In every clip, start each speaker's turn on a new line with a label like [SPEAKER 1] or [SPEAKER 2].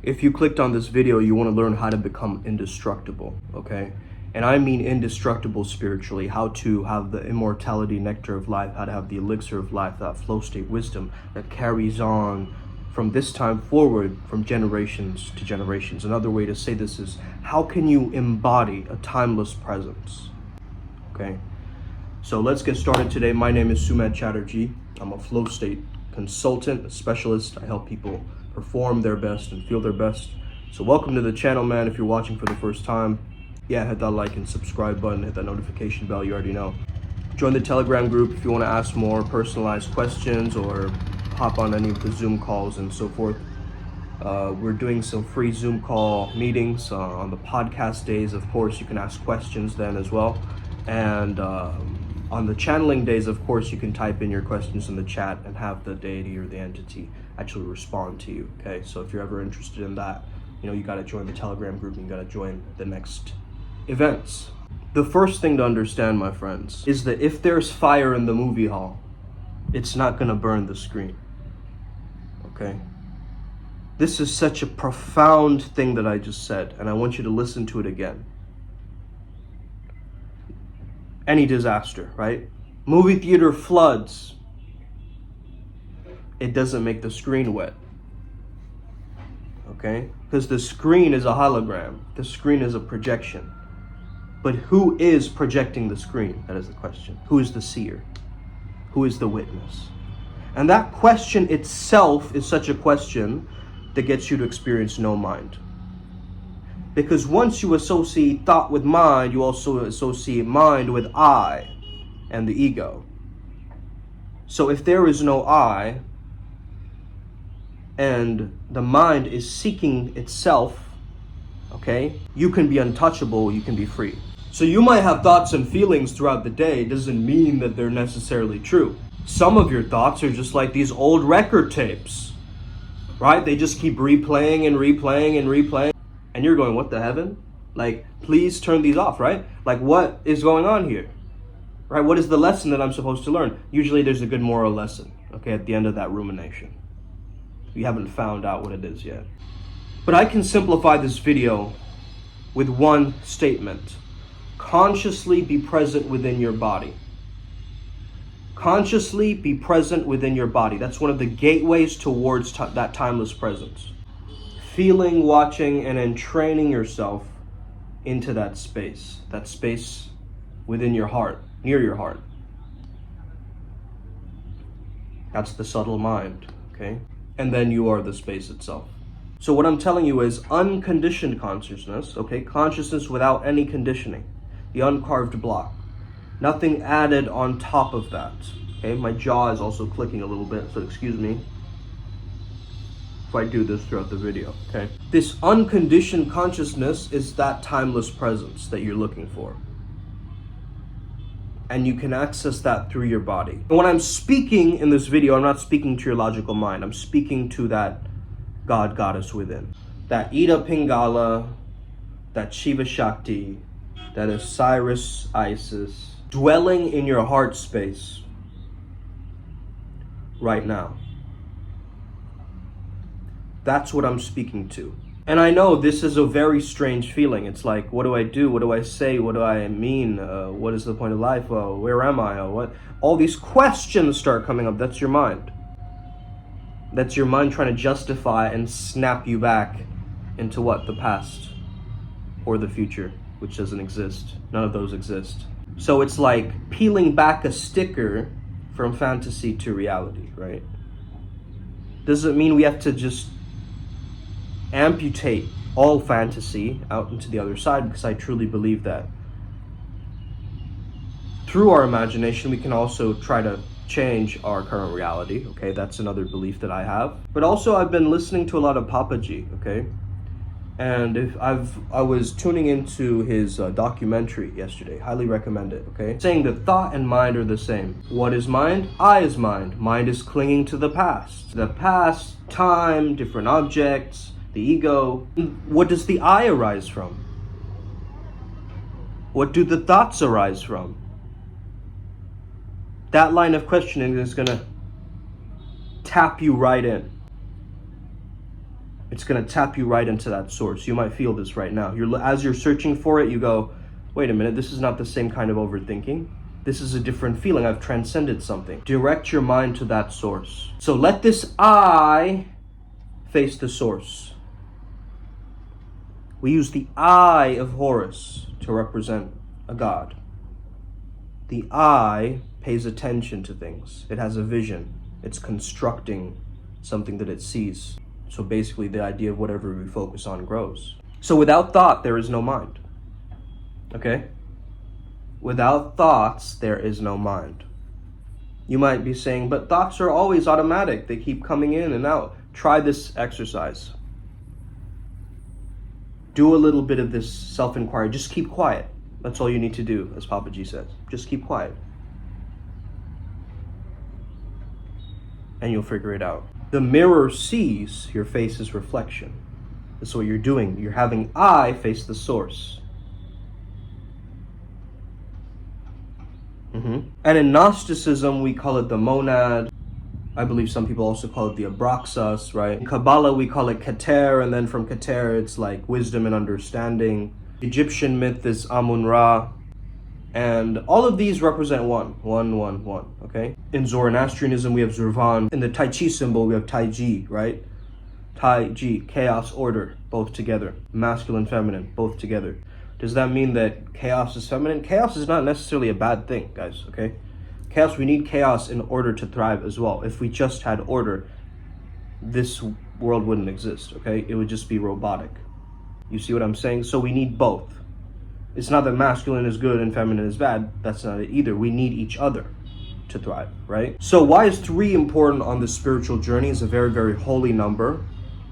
[SPEAKER 1] If you clicked on this video, you want to learn how to become indestructible, okay? And I mean indestructible spiritually, how to have the immortality nectar of life, how to have the elixir of life, that flow state wisdom that carries on from this time forward, from generations to generations. Another way to say this is, how can you embody a timeless presence, okay? So let's get started today. My name is Sumedh Chatterjee. I'm a flow state consultant, a specialist. I help people perform their best and feel their best. So welcome to the channel, man. If you're watching for the first time, hit that like and subscribe button, hit that notification bell, you already know. Join the Telegram group if you want to ask more personalized questions or hop on any of the Zoom calls and so forth. We're doing some free Zoom call meetings on the podcast days. Of course, you can ask questions then as well. And on the channeling days, of course, you can type in your questions in the chat and have the deity or the entity actually respond to you, okay? So if you're ever interested in that, you got to join the Telegram group and you got to join the next events. The first thing to understand, my friends, is that if there's fire in the movie hall, it's not going to burn the screen, okay? This is such a profound thing that I just said, and I want you to listen to it again. Any disaster, right? Movie theater floods. It doesn't make the screen wet, okay? Because the screen is a hologram. The screen is a projection. But who is projecting the screen? That is the question. Who is the seer? Who is the witness? And that question itself is such a question that gets you to experience no mind. Because once you associate thought with mind, you also associate mind with I and the ego. So if there is no I, and the mind is seeking itself, okay, you can be untouchable, you can be free. So you might have thoughts and feelings throughout the day. It doesn't mean that they're necessarily true. Some of your thoughts are just like these old record tapes, right? They just keep replaying and replaying and replaying. And you're going, what the heaven? Like, please turn these off, right? Like, what is going on here? Right? What is the lesson that I'm supposed to learn? Usually there's a good moral lesson, okay, at the end of that rumination. You haven't found out what it is yet. But I can simplify this video with one statement. Consciously be present within your body. Consciously be present within your body. That's one of the gateways towards that timeless presence. Feeling, watching, and entraining yourself into that space within your heart, near your heart. That's the subtle mind, okay? And then you are the space itself. So what I'm telling you is unconditioned consciousness, okay? Consciousness without any conditioning, the uncarved block. Nothing added on top of that, okay? My jaw is also clicking a little bit, so excuse me if I do this throughout the video, okay? This unconditioned consciousness is that timeless presence that you're looking for. And you can access that through your body. And when I'm speaking in this video, I'm not speaking to your logical mind. I'm speaking to that God, Goddess within. That Ida Pingala, that Shiva Shakti, that Osiris Isis, dwelling in your heart space right now. That's what I'm speaking to. And I know this is a very strange feeling. It's like, what do I do? What do I say? What do I mean? What is the point of life? Where am I? What? All these questions start coming up. That's your mind. That's your mind trying to justify and snap you back into what? The past or the future, which doesn't exist. None of those exist. So it's like peeling back a sticker from fantasy to reality, right? Doesn't mean we have to just amputate all fantasy out into the other side, because I truly believe that through our imagination we can also try to change our current reality, okay? That's another belief that I have. But also I've been listening to a lot of Papaji, okay? And I was tuning into his documentary yesterday. Highly recommend it, okay? Saying that thought and mind are the same. What is mind? I is mind. Mind is clinging to the past. The past, time, different objects, the ego. What does the I arise from? What do the thoughts arise from? That line of questioning is going to tap you right in. It's going to tap you right into that source. You might feel this right now. As you're searching for it, you go, wait a minute, this is not the same kind of overthinking. This is a different feeling. I've transcended something. Direct your mind to that source. So let this I face the source. We use the eye of Horus to represent a god. The eye pays attention to things. It has a vision. It's constructing something that it sees. So basically the idea of whatever we focus on grows. So without thought, there is no mind. Okay? Without thoughts, there is no mind. You might be saying, but thoughts are always automatic. They keep coming in and out. Try this exercise. Do a little bit of this self-inquiry. Just keep quiet. That's all you need to do, as Papa G says. Just keep quiet. And you'll figure it out. The mirror sees your face's reflection. That's what you're doing. You're having I face the source. And in Gnosticism, we call it the monad. I believe some people also call it the abraxas, right? In Kabbalah, we call it Keter, and then from Keter, it's like wisdom and understanding. Egyptian myth is Amun-Ra. And all of these represent one, okay? In Zoroastrianism, we have Zurvan. In the Tai Chi symbol, we have Tai Chi, right? Tai Chi, chaos, order, both together. Masculine, feminine, both together. Does that mean that chaos is feminine? Chaos is not necessarily a bad thing, guys, okay? Chaos, we need chaos in order to thrive as well. If we just had order, this world wouldn't exist, okay? It would just be robotic. You see what I'm saying? So we need both. It's not that masculine is good and feminine is bad. That's not it either. We need each other to thrive, right? So why is 3 important on the spiritual journey? It's a very, very holy number.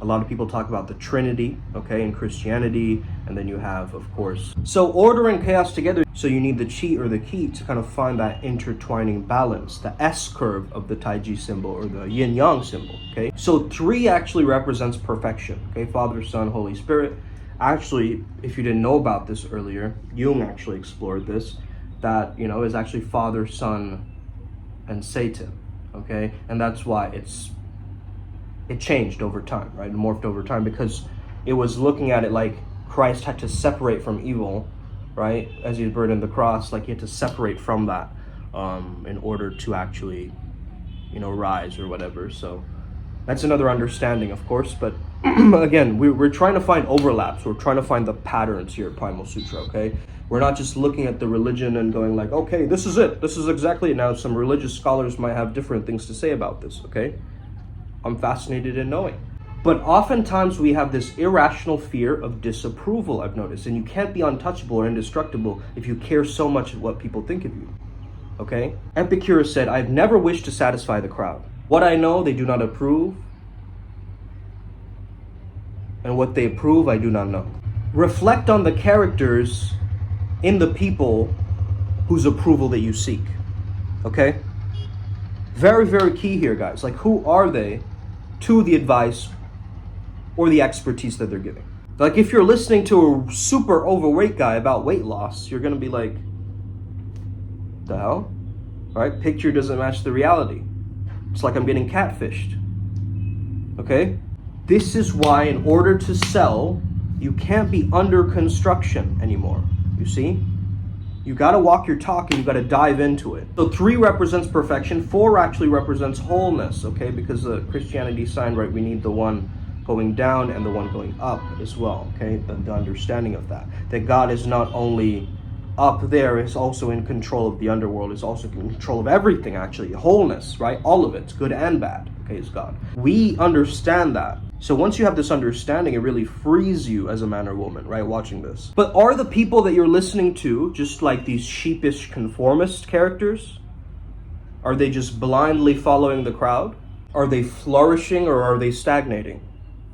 [SPEAKER 1] A lot of people talk about the Trinity, okay, in Christianity, and then you have, of course. So order and chaos together. So you need the chi or the ki to kind of find that intertwining balance, the S curve of the Tai Chi symbol or the yin yang symbol, okay? So 3 actually represents perfection, okay? Father, Son, Holy Spirit. Actually, if you didn't know about this earlier, Jung actually explored this, that, you know, is actually Father, Son, and Satan, okay? And that's why it changed over time, right? It morphed over time because it was looking at it like Christ had to separate from evil, right? As he burdened the cross, like he had to separate from that in order to actually, you know, rise or whatever. So that's another understanding, of course. But again, we're trying to find overlaps. We're trying to find the patterns here at Primal Sutra, okay? We're not just looking at the religion and going like, okay, this is it. This is exactly it. Now, some religious scholars might have different things to say about this, okay? I'm fascinated in knowing. But oftentimes we have this irrational fear of disapproval, I've noticed. And you can't be untouchable or indestructible if you care so much what people think of you. Okay? Epicurus said, I've never wished to satisfy the crowd. What I know, they do not approve. And what they approve, I do not know. Reflect on the characters in the people whose approval that you seek. Okay? Very, very key here, guys. Like, who are they to the advice or the expertise that they're giving? Like, if you're listening to a super overweight guy about weight loss, you're gonna be like, the hell? Right? Picture doesn't match the reality. It's like I'm getting catfished. Okay? This is why in order to sell, you can't be under construction anymore. You see? You gotta walk your talk and you gotta dive into it. So 3 represents perfection, 4 actually represents wholeness, okay? Because the Christianity sign, right, we need the one going down and the one going up as well, okay? The understanding of that. That God is not only up there, is also in control of the underworld, is also in control of everything actually. Wholeness, right? All of it, good and bad, okay, is God. We understand that. So once you have this understanding, it really frees you as a man or woman, right, watching this. But are the people that you're listening to just like these sheepish conformist characters? Are they just blindly following the crowd? Are they flourishing or are they stagnating?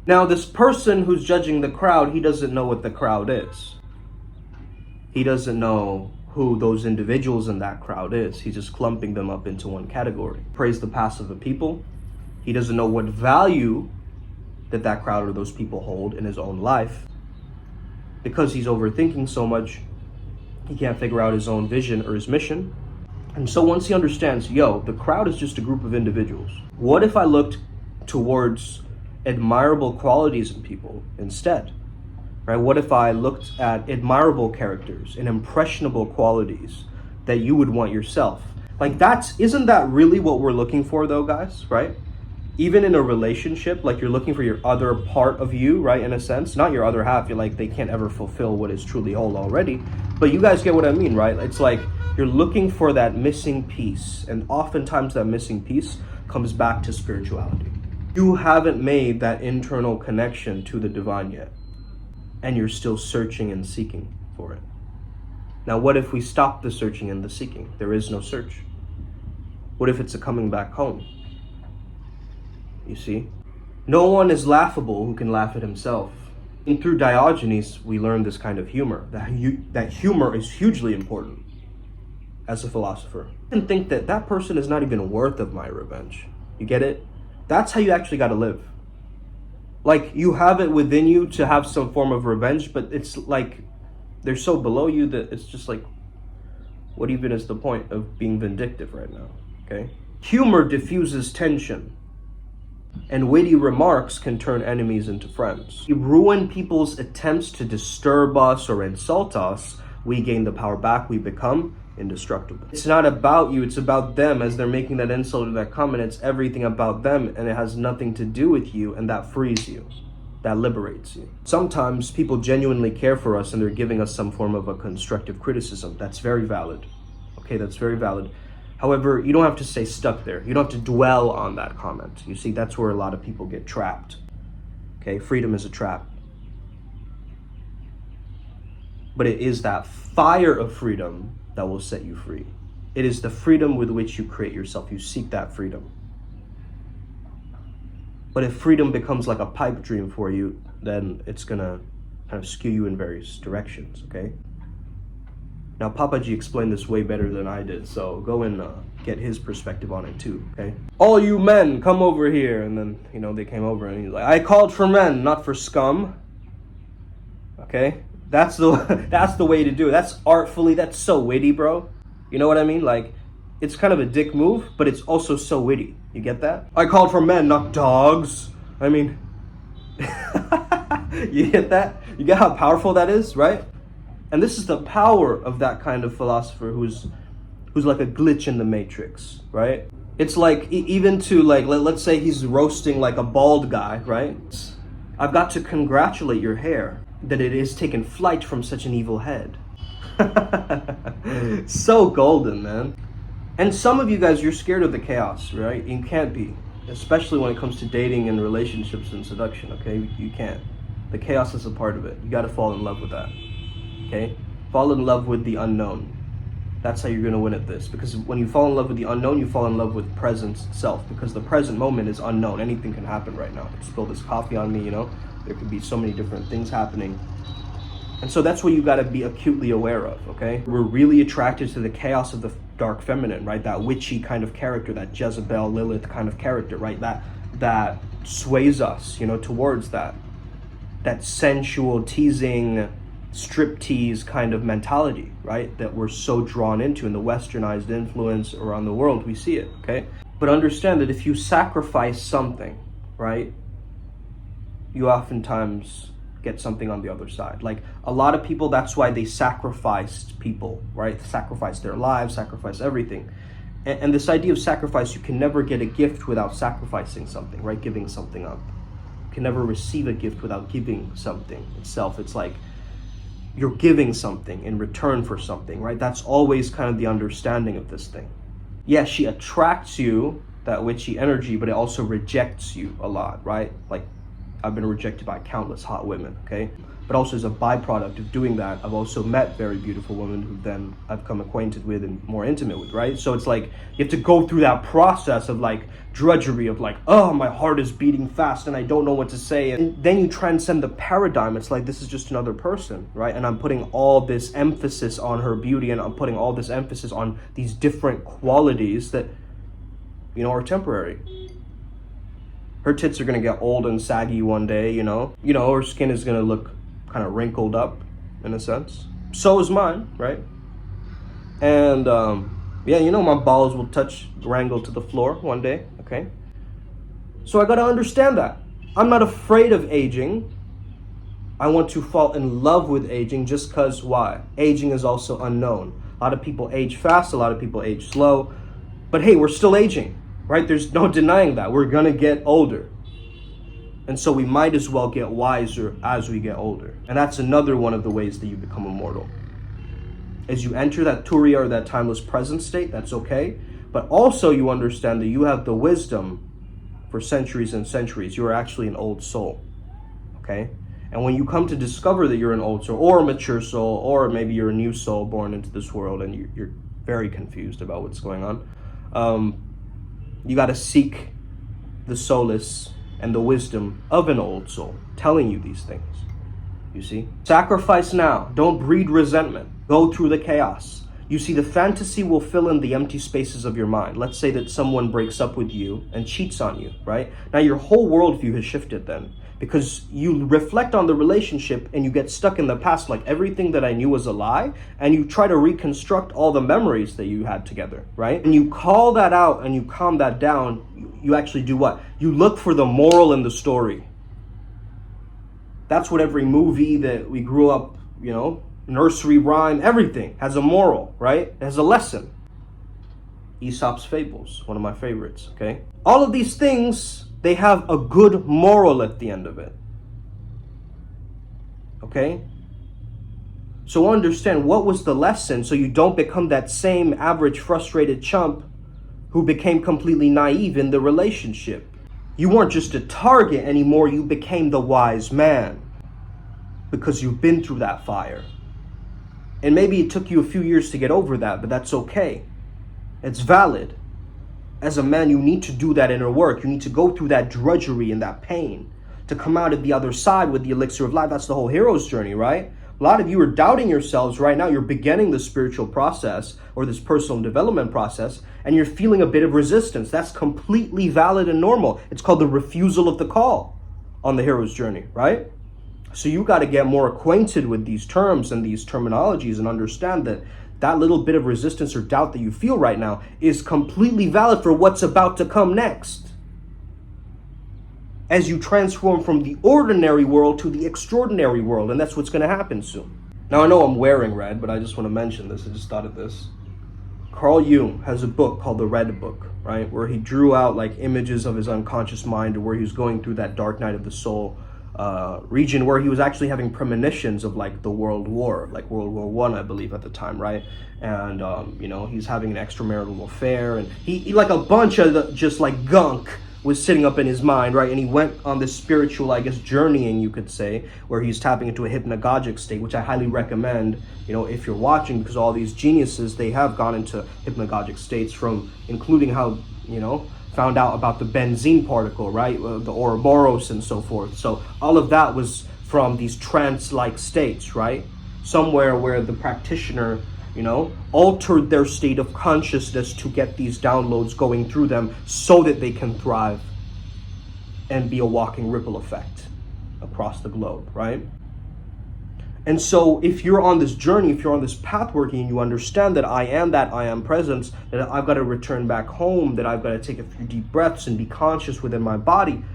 [SPEAKER 1] Now, this person who's judging the crowd, he doesn't know what the crowd is. He doesn't know who those individuals in that crowd is. He's just clumping them up into one category. Praise the past of the people. He doesn't know what value that crowd or those people hold in his own life. Because he's overthinking so much, he can't figure out his own vision or his mission. And so once he understands, yo, the crowd is just a group of individuals. What if I looked towards admirable qualities in people instead, right? What if I looked at admirable characters and impressionable qualities that you would want yourself? Like, isn't that really what we're looking for though, guys, right? Even in a relationship, like, you're looking for your other part of you, right? In a sense, not your other half. You're like, they can't ever fulfill what is truly whole already. But you guys get what I mean, right? It's like you're looking for that missing piece. And oftentimes that missing piece comes back to spirituality. You haven't made that internal connection to the divine yet. And you're still searching and seeking for it. Now, what if we stop the searching and the seeking? There is no search. What if it's a coming back home? You see? No one is laughable who can laugh at himself. And through Diogenes, we learn this kind of humor. That humor is hugely important as a philosopher. And think that that person is not even worth of my revenge. You get it? That's how you actually got to live. Like, you have it within you to have some form of revenge, but it's like they're so below you that it's just like, what even is the point of being vindictive right now? Okay? Humor diffuses tension. And witty remarks can turn enemies into friends. We ruin people's attempts to disturb us or insult us. We gain the power back. We become indestructible. It's not about you. It's about them as they're making that insult or that comment. It's everything about them, and it has nothing to do with you, and that frees you. That liberates you. Sometimes people genuinely care for us, and they're giving us some form of a constructive criticism. That's very valid. Okay, that's very valid. However, you don't have to stay stuck there. You don't have to dwell on that comment. You see, that's where a lot of people get trapped. Okay, freedom is a trap. But it is that fire of freedom that will set you free. It is the freedom with which you create yourself. You seek that freedom. But if freedom becomes like a pipe dream for you, then it's gonna kind of skew you in various directions, okay? Now, Papaji explained this way better than I did, so go and get his perspective on it too, okay? All you men, come over here. And then, they came over and he's like, I called for men, not for scum. Okay? That's the way to do it. That's artfully, that's so witty, bro. You know what I mean? Like, it's kind of a dick move, but it's also so witty. You get that? I called for men, not dogs. I mean, you get that? You get how powerful that is, right? And this is the power of that kind of philosopher who's like a glitch in the matrix, right? It's like, even to like, let's say he's roasting like a bald guy, right? I've got to congratulate your hair that it has taken flight from such an evil head. So golden, man. And some of you guys, you're scared of the chaos, right? You can't be, especially when it comes to dating and relationships and seduction, okay? You can't. The chaos is a part of it. You got to fall in love with that. Okay? Fall in love with the unknown. That's how you're going to win at this. Because when you fall in love with the unknown, you fall in love with present itself. Because the present moment is unknown. Anything can happen right now. I could spill this coffee on me, There could be so many different things happening. And so that's what you got to be acutely aware of, okay? We're really attracted to the chaos of the dark feminine, right? That witchy kind of character, that Jezebel, Lilith kind of character, right? That sways us, towards that sensual, teasing, striptease kind of mentality, right? That we're so drawn into in the westernized influence around the world. We see it, okay? But understand that if you sacrifice something, right, you oftentimes get something on the other side. Like, a lot of people, that's why they sacrificed people, right? Sacrifice their lives, sacrifice everything. And this idea of sacrifice, you can never get a gift without sacrificing something, right? Giving something up. You can never receive a gift without giving something itself. It's like you're giving something in return for something, right? That's always kind of the understanding of this thing. Yes, she attracts you, that witchy energy, but it also rejects you a lot, right? Like, I've been rejected by countless hot women, okay? But also as a byproduct of doing that, I've also met very beautiful women who then I've come acquainted with and more intimate with, right? So it's like, you have to go through that process of like drudgery of like, oh, my heart is beating fast and I don't know what to say. And then you transcend the paradigm. It's like, this is just another person, right? And I'm putting all this emphasis on her beauty, and I'm putting all this emphasis on these different qualities that, are temporary. Her tits are going to get old and saggy one day, her skin is going to look kind of wrinkled up in a sense. So is mine, right? And my balls will wrangle to the floor one day, okay? So I got to understand that. I'm not afraid of aging. I want to fall in love with aging just because, why? Aging is also unknown. A lot of people age fast, a lot of people age slow. But hey, we're still aging, right? There's no denying that. We're going to get older. And so we might as well get wiser as we get older. And that's another one of the ways that you become immortal. As you enter that turiya, or that timeless present state, that's okay. But also you understand that you have the wisdom for centuries and centuries. You are actually an old soul, okay? And when you come to discover that you're an old soul or a mature soul, or maybe you're a new soul born into this world and you're very confused about what's going on, you got to seek the solace and the wisdom of an old soul telling you these things, you see? Sacrifice now. Don't breed resentment. Go through the chaos. You see, the fantasy will fill in the empty spaces of your mind. Let's say that someone breaks up with you and cheats on you, right? Now your whole worldview has shifted then, because you reflect on the relationship and you get stuck in the past, like everything that I knew was a lie, and you try to reconstruct all the memories that you had together, right? And you call that out and you calm that down. You actually do what? You look for the moral in the story. That's what every movie that we grew up, nursery rhyme, everything has a moral, right? It has a lesson. Aesop's Fables, one of my favorites, okay? All of these things, they have a good moral at the end of it, okay? So understand, what was the lesson so you don't become that same average frustrated chump who became completely naive in the relationship. You weren't just a target anymore, you became the wise man because you've been through that fire. And maybe it took you a few years to get over that, but that's okay. It's valid. As a man, you need to do that inner work. You need to go through that drudgery and that pain to come out of the other side with the elixir of life. That's the whole hero's journey, right? A lot of you are doubting yourselves right now. You're beginning the spiritual process or this personal development process, and you're feeling a bit of resistance. That's completely valid and normal. It's called the refusal of the call on the hero's journey, right? So you got to get more acquainted with these terms and these terminologies and understand that that little bit of resistance or doubt that you feel right now is completely valid for what's about to come next. As you transform from the ordinary world to the extraordinary world, and that's what's going to happen soon. Now, I know I'm wearing red, but I just want to mention this. I just thought of this. Carl Jung has a book called The Red Book, right? Where he drew out like images of his unconscious mind, or where he was going through that dark night of the soul region, where he was actually having premonitions of like the World War, like World War I, believe at the time, right? And he's having an extramarital affair, and he like a bunch of just like gunk was sitting up in his mind, right? And he went on this spiritual, I guess, journeying, you could say, where he's tapping into a hypnagogic state, which I highly recommend, if you're watching, because all these geniuses, they have gone into hypnagogic states, from including how, found out about the benzene particle, right? The Ouroboros and so forth. So all of that was from these trance-like states, right? Somewhere where the practitioner, altered their state of consciousness to get these downloads going through them so that they can thrive and be a walking ripple effect across the globe, right? And so if you're on this journey, if you're on this path working, and you understand that I am presence, that I've got to return back home, that I've got to take a few deep breaths and be conscious within my body,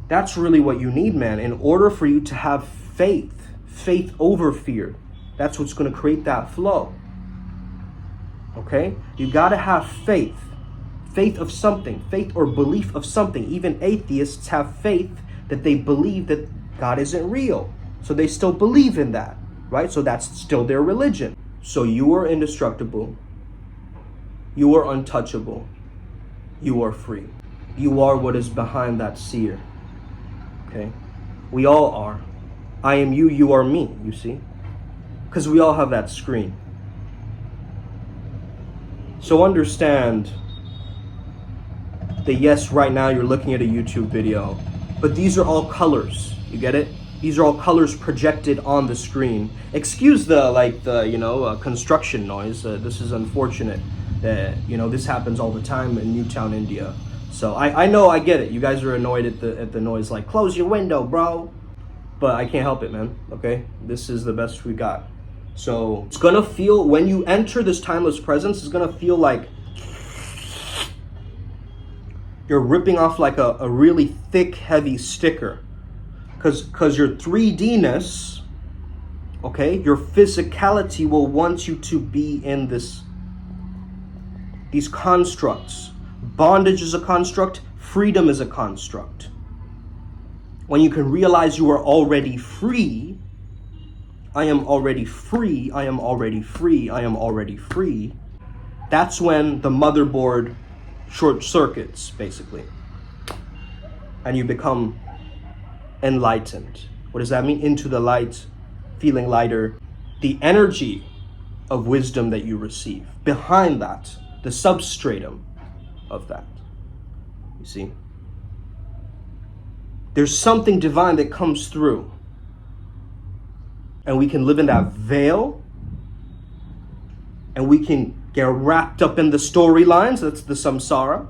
[SPEAKER 1] that's really what you need, man, in order for you to have faith over fear. That's what's going to create that flow. Okay? You got to have faith of something, faith or belief of something. Even atheists have faith that they believe that God isn't real. So they still believe in that, right? So that's still their religion. So you are indestructible. You are untouchable. You are free. You are what is behind that seer. Okay? We all are. I am you, you are me, you see? Because we all have that screen. So understand that yes, right now you're looking at a YouTube video, but these are all colors. You get it? These are all colors projected on the screen. Excuse the construction noise. This is unfortunate that, this happens all the time in Newtown, India. So I know, I get it. You guys are annoyed at the noise, like, close your window, bro. But I can't help it, man, okay? This is the best we got. So it's gonna feel, when you enter this timeless presence, it's gonna feel like You're ripping off like a really thick, heavy sticker. Because your 3D-ness, okay, your physicality will want you to be in these constructs. Bondage is a construct. Freedom is a construct. When you can realize you are already free, I am already free, I am already free, I am already free, that's when the motherboard short circuits, basically. And you become enlightened. What does that mean? Into the light, feeling lighter. The energy of wisdom that you receive, behind that, the substratum of that. You see? There's something divine that comes through. And we can live in that veil. And we can get wrapped up in the storylines. That's the samsara.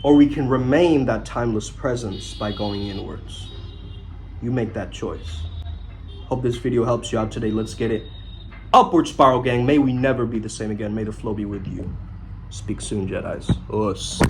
[SPEAKER 1] Or we can remain that timeless presence by going inwards. You make that choice. Hope this video helps you out today. Let's get it. Upward spiral, gang. May we never be the same again. May the flow be with you. Speak soon, Jedis. Us.